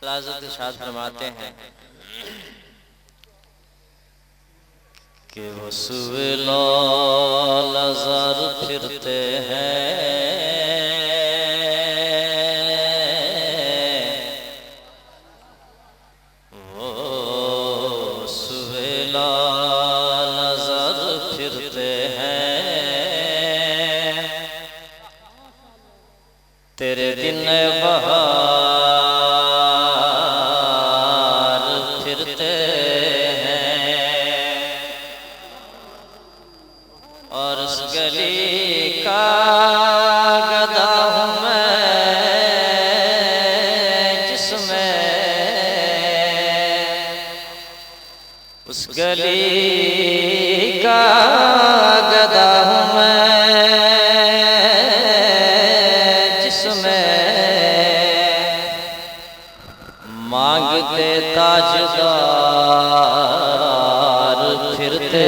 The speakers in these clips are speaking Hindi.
लाज़त इरशाद फरमाते हैं कि वो सुए नज़र फिरते हैं, वो सुए नज़र फिरते हैं, तेरे दिन बहार फिरते हैं और उस गली का गदा हूँ मैं जिसमें उस गली का गदा हूँ मैं जिसमें मांगते ताजदार फिरते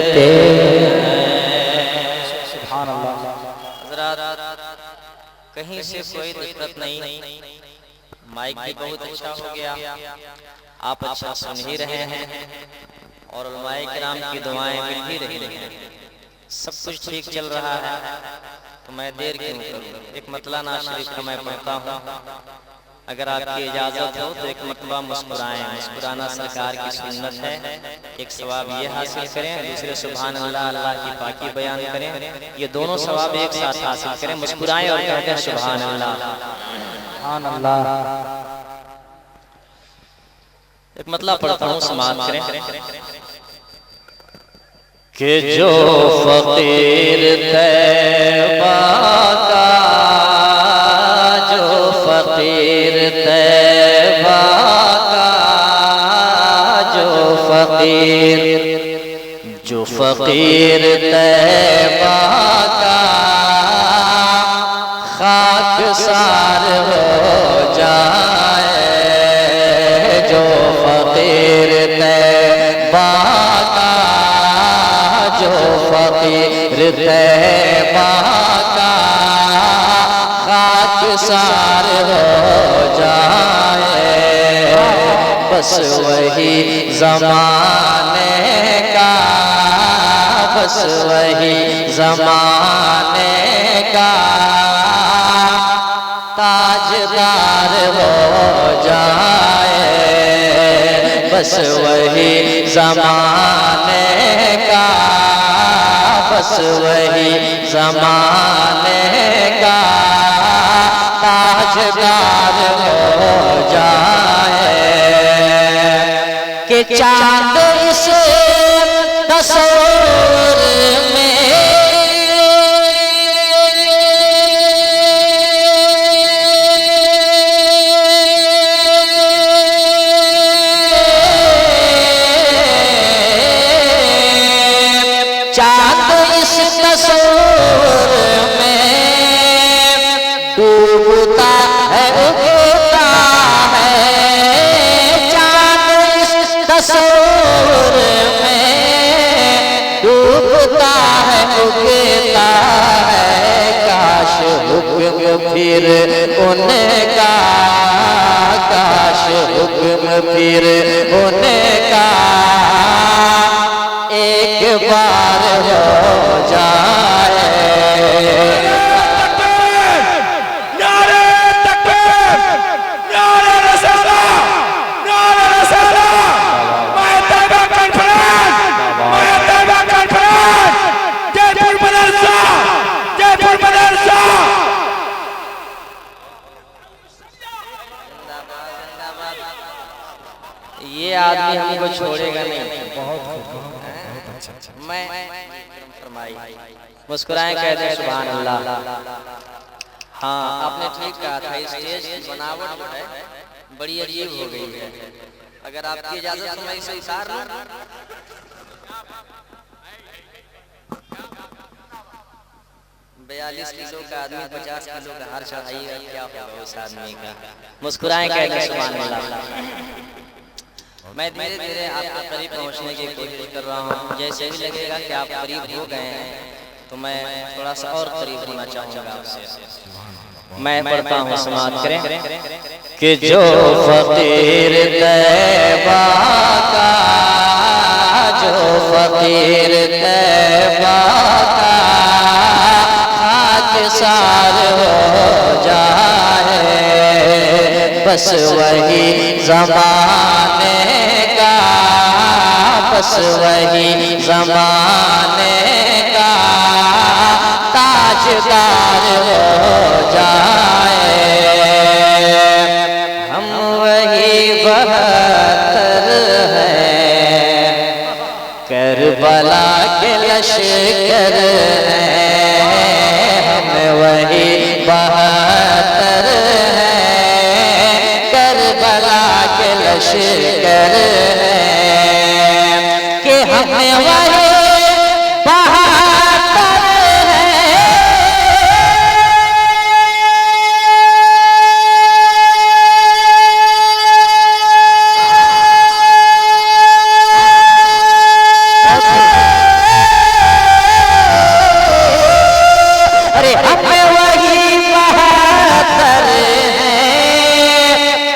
सुभान अल्लाह। कहीं से कोई दिक्कत नहीं, माइक भी बहुत अच्छा हो गया, आप अच्छा सुन ही रहे हैं और उलमाए किराम की दुआएं मिल भी रही हैं, सब कुछ ठीक चल रहा है। तो मैं देर क्यों करूं, एक मतला नाज़ शरीफ का मैं पढ़ता हूँ। अगर आपकी इजाज़त हो तो एक मरतबा मुस्कुराएं, मुस्कुराना सरकार की सुन्नत है। एक सवाब ये हासिल करें, दूसरे सुभान अल्लाह, अल्लाह की पाकी बयान करें, ये दोनों सवाब एक साथ हासिल करें। मुस्कुराएं और कहते हैं सुभान अल्लाह। सुभान अल्लाह। एक मतला पढ़ता हूँ, समाअत करें कि जो फकीर तैबा का, जो फकीर तैबा का, जो फकीर तैबा का खाकसार हो जाए, जो फकीर तैबा का, जो फकीर तैबा का खाकसार हो जाए, बस वही ज़माने का, बस वही ज़माने का ताजदार हो जाए, बस वही ज़माने का, बस वही ज़माने का ताजदार हो जाए कि चाँद इस तस्वीर में चाँद इस तस्वीर में डूबता है, उगता है, चाँद इस तस्वीर में डूबता है, उगता है, काश हुक्म फिर उनका, काश हुक्म फिर उनका एक बार हो जाए। ये आदमी हमको छोड़ेगा नहीं। बहुत अच्छा। मैं फरमाई मुस्कुराएं, कहते हैं सुभान अल्लाह। हाँ, आपने ठीक कहा था, स्टेज की बनावट जो है बड़ी अजीब हो गई है। अगर आपकी इजाजत तो मैं इसे इशार लूं। 42 किलो का आदमी 50 किलो का हार चढ़ाइएगा, क्या होगा उस आदमी का। मुस्कुराएं, कहते हैं सुभान अल्लाह। मैं धीरे धीरे आपके करीब पहुंचने की कोशिश कर रहा हूं। जैसे ही लगेगा कि आप करीब हो गए हैं तो मैं थोड़ा सा और करीब होना चाहूँगा आपसे। मैं पढ़ता हूँ, समाअत करें। कि जो फकीर तैबा का, जो फकीर तैबा का खाकसार हो जाए, बस वही ज़माने का, बस वही ज़माने का ताजदार हो जाए। हम वही 72 हैं, करबला के लश्कर हैं, हम वही 72 हैं, करबला के लश्कर हैं, कि हमें वही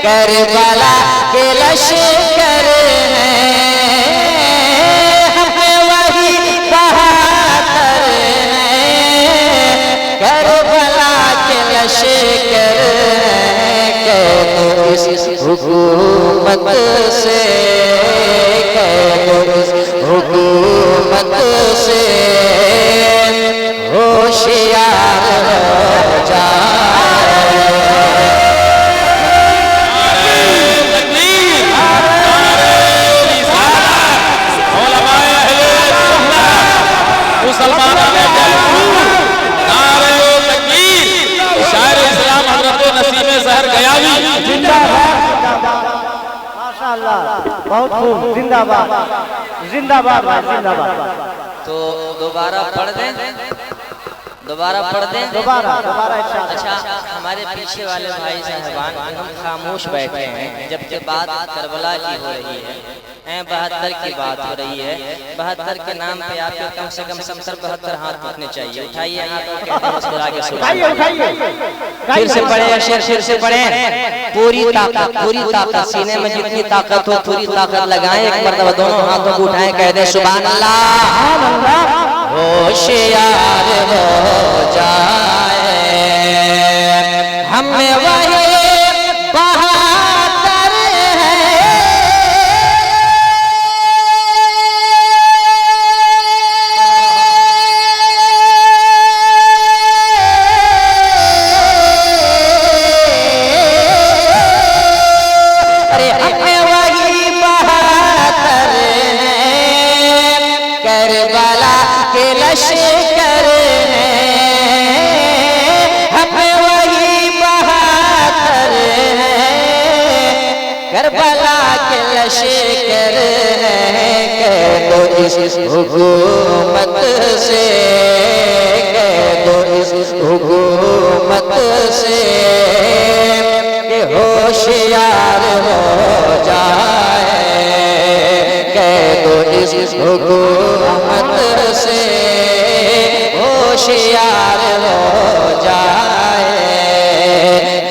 करबला के लश्कर हैं, हमें वही 72 हैं, करबला के लश्कर हैं। कह दो इस हुकूमत से, कह दो इस हुकूमत से होशियार हो जाए। मुसलमानों ने नारे तकबीर, शायर इस्लाम हज़रत नसीम ज़हर गयावी जिंदाबाद, माशाअल्लाह, बहुत खूब, जिंदाबाद जिंदाबाद जिंदाबाद। तो दोबारा पढ़ दें, दोबारा पढ़ दें, दोबारा दोबारा। अच्छा, हमारे पीछे वाले भाई साहबान हम खामोश बैठे हैं, जबकि बात करबला की हो रही है, 72 की बात हो रही है। 72 के नाम पे आपको कम से कम 70-72 हाथ उठने चाहिए। उठाइए हाथ और कहते हैं मुस्कुरा के सुभान अल्लाह। फिर से पढ़े शेर, फिर से पढ़े, पूरी ताकत, पूरी ताकत, सीने में जितनी ताकत हो पूरी ताकत लगाएं, एक मर्तबा दोनों हाथों को उठाएं, कह दें सुभान अल्लाह। होशियार हो जाए, हमें वही 72 हैं, अरे हमें वही 72 हैं, करबला के लश्कर हैं, हमें वही 72 हैं, करबला के लश्कर हैं। कह दो इस हुकूमत से, कह दो इस हुकूमत से कि होशियार हो जाए, कह दो इस हुकूमत से होशियार हो जाए।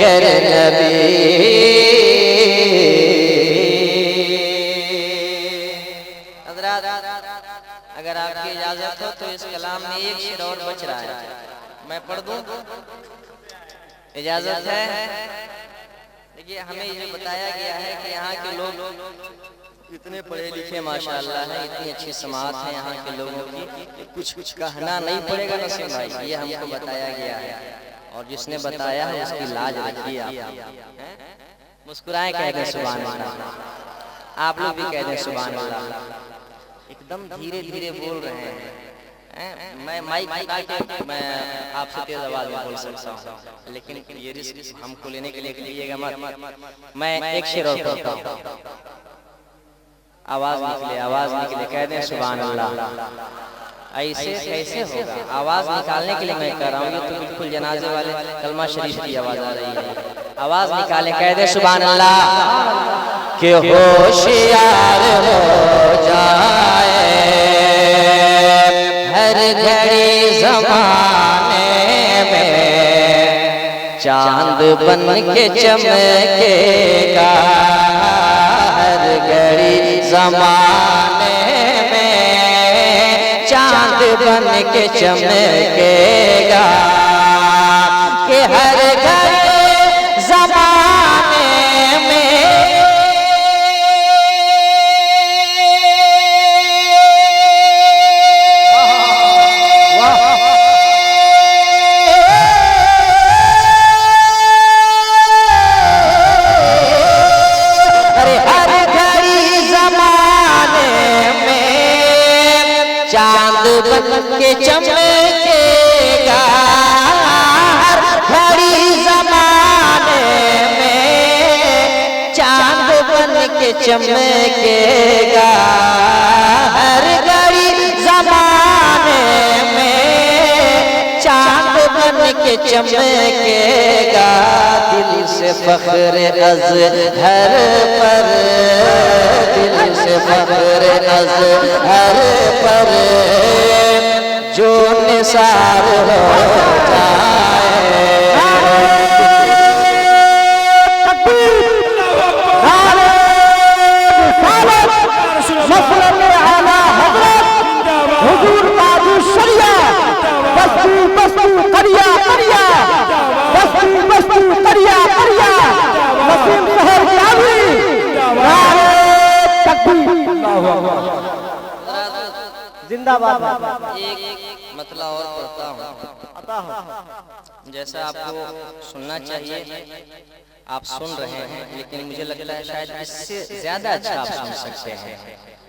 गर नबी अगर आपकी इजाजत हो तो इस कलाम में एक शेर और बच रहा है, मैं पढ़ दूं? इजाजत है? देखिए, हमें ये बताया गया है कि यहाँ के लोग इतने पढ़े लिखे माशाअल्लाह है, इतनी अच्छी समाज है यहाँ के लोगों की, कुछ कहना नहीं पड़ेगा नसीम भाई, ये हमको बताया गया है। और जिसने बताया है उसकी लाज रखिए आप, मुस्कुराएं, कह दें सुभान अल्लाह। आप लोग भी कह दें सुभान अल्लाह। एकदम धीरे धीरे बोल रहे हैं, मैं माइक हटा के मैं आपसे तेज आवाज में बोल सकता हूँ, लेकिन ये रिस्क हमको लेने के लिए लीजिएगा मत। मैं एक शेर और पढ़ता हूँ, आवाज निकले, कह दें सुभान अल्लाह। ऐसे कैसे होगा? आवाज निकालने के लिए मैं कह रहा हूँ, ये तो बिल्कुल जनाजे वाले कलमा शरीफ की आवाज आ रही है। आवाज निकाले, कह दे सुभान अल्लाह। कि होशियार हो जाए, हर घड़ी ज़माने में चांद चांद बन के चमकेगा हर घड़ी ज़माने में, चांद बन के चमकेगा कि हर घड़ी ज़माने में। चांद बन के चमकेगा हर घड़ी ज़माने में, चांद बन के चमकेगा हर घड़ी ज़माने में, चांद बन के चमकेगा। दिल से फख्र अज़हर पर, दिल से फख्र अज़हर पर जो निसार हो जाए। हुजूर बाजू शरिया बस्तू बस्तू करिया करिया, बस्तू बस्तू करिया करिया, नसीम शहर की आवी नारे तकबीर। जिंदाबाद। एक मतलब और पढ़ता हूँ, जैसा आपको सुनना चाहिए आप सुन रहे हैं, लेकिन मुझे लगता है शायद इससे ज्यादा अच्छा आप सुन सकते हैं।